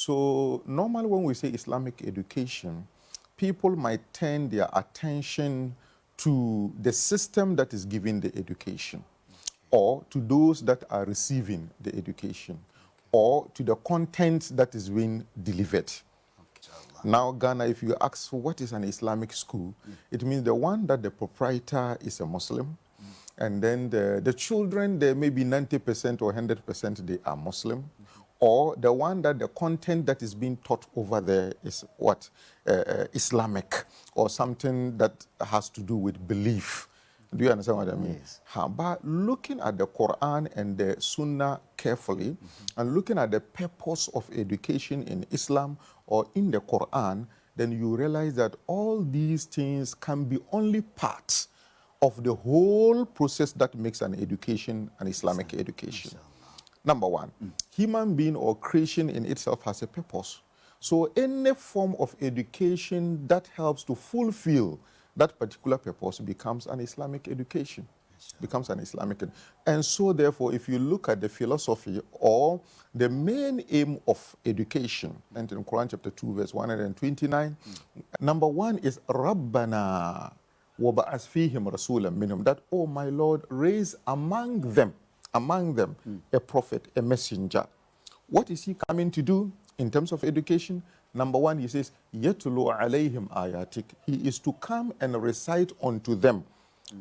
So normally when we say Islamic education, people might turn their attention to the system that is giving the education, or to those that are receiving the education, or to the content that is being delivered. Now, Ghana, if you ask what is an Islamic school, it means the one that the proprietor is a Muslim, and then the children, there may be 90% or 100% they are Muslim, or the one that the content that is being taught over there is what? Islamic, or something that has to do with belief. Do you understand what I mean? Yes. But looking at the Quran and the Sunnah carefully, and looking at the purpose of education in Islam or in the Quran, then you realize that all these things can be only part of the whole process that makes an education an Islamic education. Number one, human being or creation in itself has a purpose. So any form of education that helps to fulfill that particular purpose becomes an Islamic education. And so therefore, if you look at the philosophy or the main aim of education, and in Quran chapter 2 verse 129, number one is Rabbana وَبَعَثْ فِيهِمْ رَسُولًا مِّنْهُمْ, that, oh my Lord, raise among them a prophet, a messenger. What is he coming to do in terms of education? Number one, he says, يَتْلُو عَلَيْهِمْ آيَاتِكَ. He is to come and recite unto them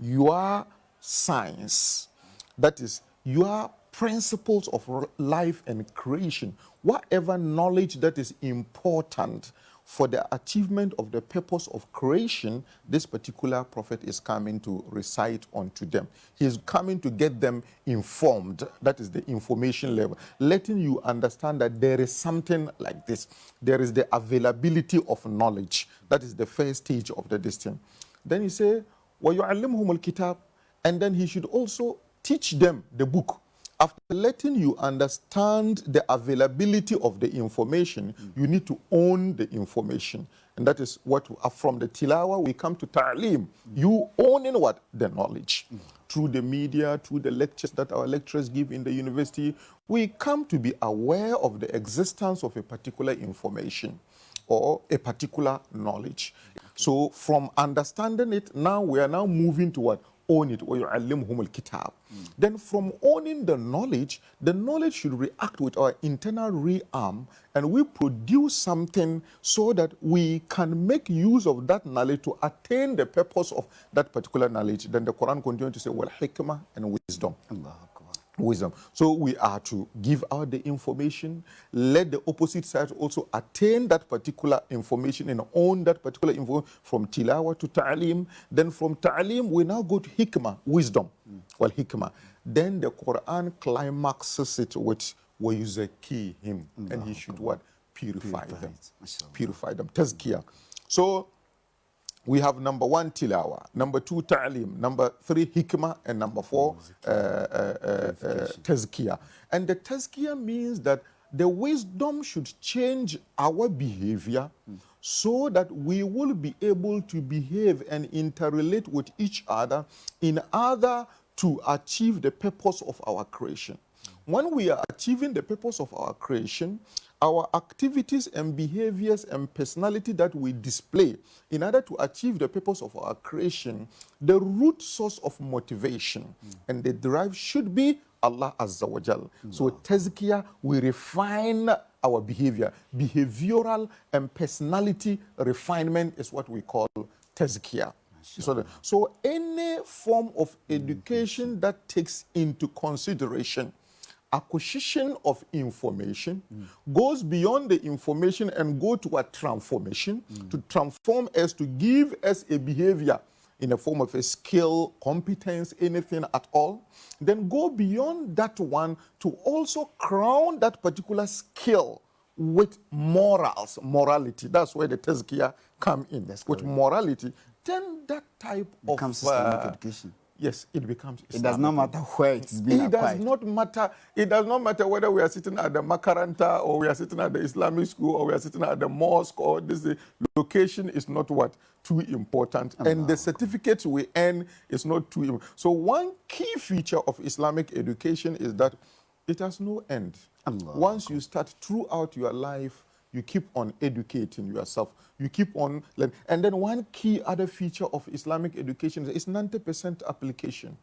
your science. That is, your principles of life and creation. Whatever knowledge that is important for the achievement of the purpose of creation, this particular prophet is coming to recite unto them. He is coming to get them informed. That is the information level, letting you understand that there is something like this. There is the availability of knowledge. That is the first stage of the distance. Then he says, وَيُعَلِّمْهُمُ الْكِتَابِ, and then he should also teach them the book. After letting you understand the availability of the information, you need to own the information. And that is what, from the tilawa, we come to ta'lim. You owning what? The knowledge. Through the media, through the lectures that our lecturers give in the university, we come to be aware of the existence of a particular information or a particular knowledge. So from understanding it, now we are now moving to what? Own it, or يُعَلِّمْهُمُ الْكِتَابِ. Then from owning the knowledge should react with our internal realm, and we produce something so that we can make use of that knowledge to attain the purpose of that particular knowledge. Then the Quran continues to say, وَالْحِكْمَةِ, and wisdom. Wisdom. So we are to give out the information, let the opposite side also attain that particular information and own that particular information, from tilawa to ta'lim. Then from ta'lim, we now go to hikmah, wisdom. Well, hikmah. Then the Quran climaxes it with وَيُزَكِّيهِمْ, and he should what? Purify them. Purify them. Tazkiyah. So we have number one, tilawa, number two, ta'lim, number three, hikmah, and number four, tazkiyah. And the tazkiyah means that the wisdom should change our behavior so that we will be able to behave and interrelate with each other in order to achieve the purpose of our creation. When we are achieving the purpose of our creation, our activities and behaviors and personality that we display in order to achieve the purpose of our creation, the root source of motivation and the drive should be Allah Azza wa Jal. So tazkiyah, we refine our behavior. Behavioral and personality refinement is what we call tazkiyah. So any form of education that takes into consideration acquisition of information, goes beyond the information and go to a transformation, to transform us, to give us a behavior in a form of a skill, competence, anything at all, then go beyond that one to also crown that particular skill with morality. That's where the tazkiyah come in. With morality, then that type becomes of Islamic education. Yes, it becomes Islamic. It does not matter where it is being acquired. It does not matter whether we are sitting at the Makaranta or we are sitting at the Islamic school or we are sitting at the mosque, or this location is not what too important. And the certificates we earn is not too important. So one key feature of Islamic education is that it has no end. Once you start throughout your life, you keep on educating yourself. You keep on learning. And then one key other feature of Islamic education is 90% application.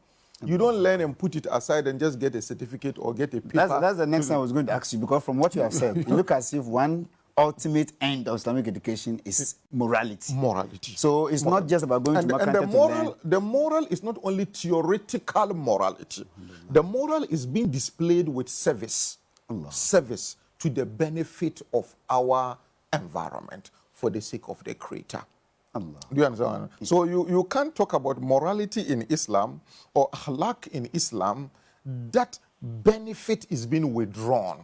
You don't learn and put it aside and just get a certificate or get a paper. That's the next thing I was going to ask you, because from what you have said, you look as if one ultimate end of Islamic education is morality. Morality. So it's not just about going to Makkah and to learn. the moral is not only theoretical morality. The moral is being displayed with service. Service to the benefit of our environment for the sake of the Creator. Do you understand? So you can't talk about morality in Islam or akhlaq in Islam. That benefit is being withdrawn.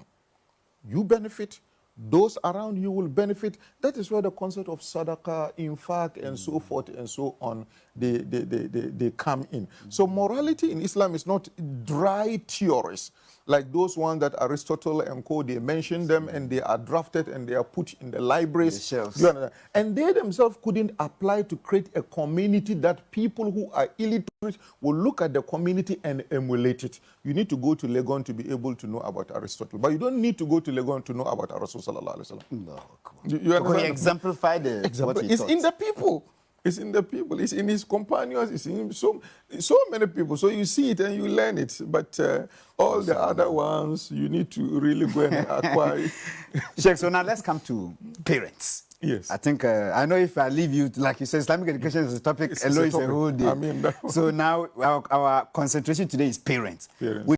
You benefit, those around you will benefit. That is where the concept of sadaqah, infaq, and so forth and so on, they come in. So morality in Islam is not dry theories like those ones that Aristotle and co, they mention them and they are drafted and they are put in the libraries. The and they themselves couldn't apply to create a community that people who are illiterate will look at the community and emulate it. You need to go to Legon to be able to know about Aristotle. But you don't need to go to Legon to know about Rasul sallallahu alaihi wasallam. You understand? He exemplified what he It's taught. in the people. It's in the people. It's in his companions. It's in so many people. So you see it and you learn it. But all the other ones, you need to really go and acquire. Sheikh, so now let's come to parents. Yes. I think, I know if I leave you, like you said, Islamic education is a topic, alone is a whole day. I mean, so now our concentration today is parents.